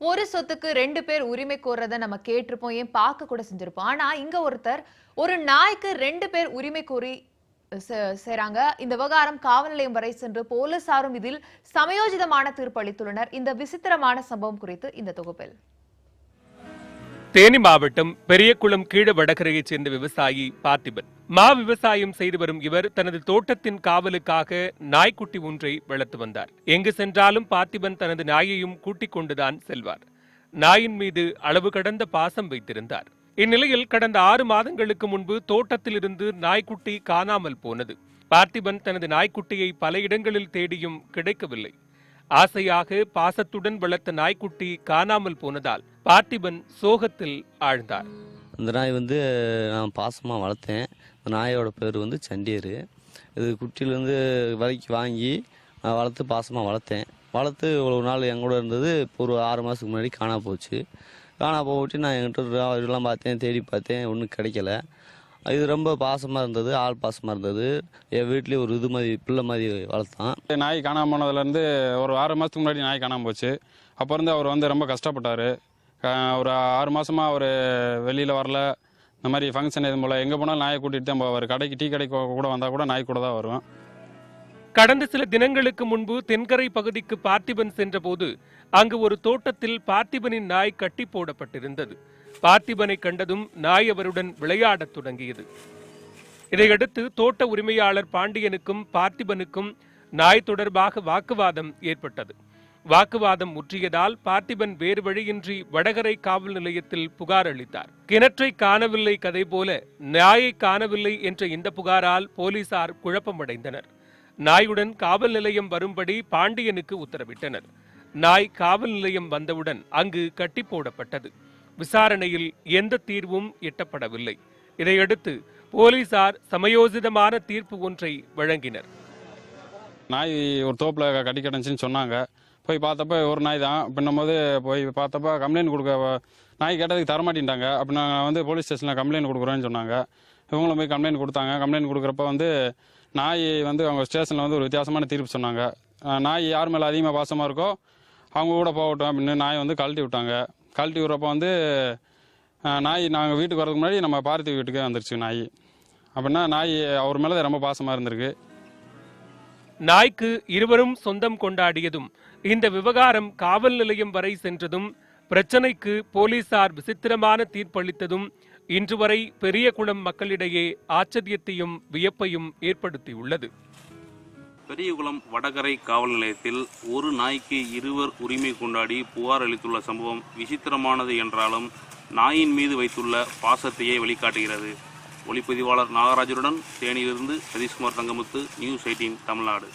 ஒரு சொத்துக்கு 2 பேர் உரிமை கோர்றத நம்ம கேட்டிருப்போம், ஏன் பார்க்க கூட செஞ்சிருப்போம். ஆனா இங்க ஒருத்தர் ஒரு நாய்க்கு 2 பேர் உரிமை கோரி செய்றாங்க. இந்த விவகாரம் காவல் நிலையம் வரை சென்று போலீசாரும் இதில் சமயோஜிதமான தீர்ப்பு அளித்துள்ளனர். இந்த விசித்திரமான சம்பவம் குறித்து இந்த தொகுப்பில். தேனி மாவட்டம் பெரியகுளம் கீழ வடகரையைச் சேர்ந்த விவசாயி பார்த்திபன். விவசாயம் செய்து வரும் இவர் தனது தோட்டத்தின் காவலுக்காக நாய்க்குட்டி ஒன்றை வளர்த்து வந்தார். எங்கு சென்றாலும் பார்த்திபன் தனது நாயையும் கூட்டிக் கொண்டுதான் செல்வார். நாயின் மீது அளவு கடந்த பாசம் வைத்திருந்தார். இந்நிலையில் கடந்த 6 மாதங்களுக்கு முன்பு தோட்டத்தில் இருந்து நாய்க்குட்டி காணாமல் போனது. பார்த்திபன் தனது நாய்க்குட்டியை பல இடங்களில் தேடியும் கிடைக்கவில்லை. ஆசையாக பாசத்துடன் வளர்த்த நாய்க்குட்டி காணாமல் போனதால் பார்த்திபன் சோகத்தில் ஆழ்ந்தார். இந்த நாய் நான் பாசமாக வளர்த்தேன். இந்த நாயோட பேர் சண்டியர். இது குட்டியிலேருந்து விலைக்கு வாங்கி வளர்த்து பாசமாக வளர்த்து இவ்வளோ நாள் எங்கூட இருந்தது. இப்போ ஒரு 6 மாதத்துக்கு முன்னாடி காணா போச்சு. காணா போட்டு நான் என்கிட்ட இதெல்லாம் பார்த்தேன், தேடி பார்த்தேன், ஒன்றும் கிடைக்கல. இது ரொம்ப பாசமாக இருந்தது, ஆள் பாசமாக இருந்தது. என் வீட்லேயே ஒரு இது மாதிரி பிள்ளை மாதிரி வளர்த்தான். நாய் காணாமல் போனதுலேருந்து ஒரு 6 மாதத்துக்கு முன்னாடி நாய் காணாமல் போச்சு. அப்போ இருந்து அவர் ரொம்ப கஷ்டப்பட்டார். ஒரு 6 மாதமாக அவர் வெளியில் வரல. இந்த மாதிரி ஃபங்க்ஷன் எதுவும் போல் எங்கே போனாலும் நாயை கூட்டிகிட்டு தான் போவார். கடைக்கு டீ கடைக்கு கூட வந்தால் கூட நாய் கூட தான் வருவோம். கடந்த சில தினங்களுக்கு முன்பு தென்கரை பகுதிக்கு பார்த்திபன் சென்றபோது அங்கு ஒரு தோட்டத்தில் பார்த்திபனின் நாய் கட்டி போடப்பட்டிருந்தது. பார்த்திபனை கண்டதும் நாய் அவருடன் விளையாடத் தொடங்கியது. இதையடுத்து தோட்ட உரிமையாளர் பாண்டியனுக்கும் பார்த்திபனுக்கும் நாய் தொடர்பாக வாக்குவாதம் ஏற்பட்டது. வாக்குவாதம் முற்றியதால் பார்த்திபன் வேறு வழியின்றி வடகரை காவல் நிலையத்தில் புகார் அளித்தார். கிணற்றை காணவில்லை கதை போல நாயை காணவில்லை என்ற இந்த புகாரால் போலீசார் குழப்பமடைந்தனர். நாயுடன் காவல் நிலையம் வரும்படி பாண்டியனுக்கு உத்தரவிட்டனர். நாய் காவல் நிலையம் வந்தவுடன் அங்கு கட்டி போடப்பட்டது. விசாரணையில் எந்த தீர்வும் எட்டப்படவில்லை. இதையடுத்து போலீசார் சமயோசிதமான தீர்ப்பு ஒன்றை வழங்கினர். நாய் ஒரு தோப்பில் கட்டி கிடந்துச்சின்னு சொன்னாங்க. போய் பார்த்தப்ப ஒரு நாய் தான். அப்படின்னும்போது போய் பார்த்தப்ப கம்ப்ளைண்ட் கொடுக்க நாய் கேட்டதுக்கு தரமாட்டின்ட்டாங்க. அப்படி நாங்கள் போலீஸ் ஸ்டேஷனில் கம்ப்ளைண்ட் கொடுக்குறோன்னு சொன்னாங்க. இவங்களும் போய் கம்ப்ளைண்ட் கொடுத்தாங்க. கம்ப்ளைண்ட் கொடுக்குறப்ப நாய் அவங்க ஸ்டேஷனில் ஒரு வித்தியாசமான தீர்ப்பு சொன்னாங்க. நாய் யார் மேலே அதிகமாக பாசமாக இருக்கோ அவங்க கூட போகட்டும் அப்படின்னு நாய் கழட்டி விட்டாங்க. கழட்டி விட்றப்ப நாய் நாங்கள் வீட்டுக்கு வரதுக்கு முன்னாடி நம்ம பார்த்தி வீட்டுக்கே வந்துருச்சு நாய். அப்படின்னா நாய் அவர் மேலே ரொம்ப பாசமாக இருந்திருக்கு. நாய்க்கு இருவரும் சொந்தம் கொண்டாடியதும் இந்த விவகாரம் காவல் நிலையம் வரை சென்றதும் பிரச்சனைக்கு போலீசார் விசித்திரமான தீர்ப்பளித்ததும் இன்று வரை பெரியகுளம் மக்களிடையே ஆச்சரியத்தையும் வியப்பையும் ஏற்படுத்தியுள்ளது. பெரியகுளம் வடகரை காவல் நிலையத்தில் ஒரு நாய்க்கு இருவர் உரிமை கொண்டாடி புகார் அளித்துள்ள சம்பவம் விசித்திரமானது என்றாலும் நாயின் மீது வைத்துள்ள பாசத்தையே வெளிக்காட்டுகிறது. ஒளிப்பதிவாளர் நாகராஜருடன் தேனியிலிருந்து சதீஷ்குமார் தங்கமுத்து, நியூஸ் 18 தமிழ்நாடு.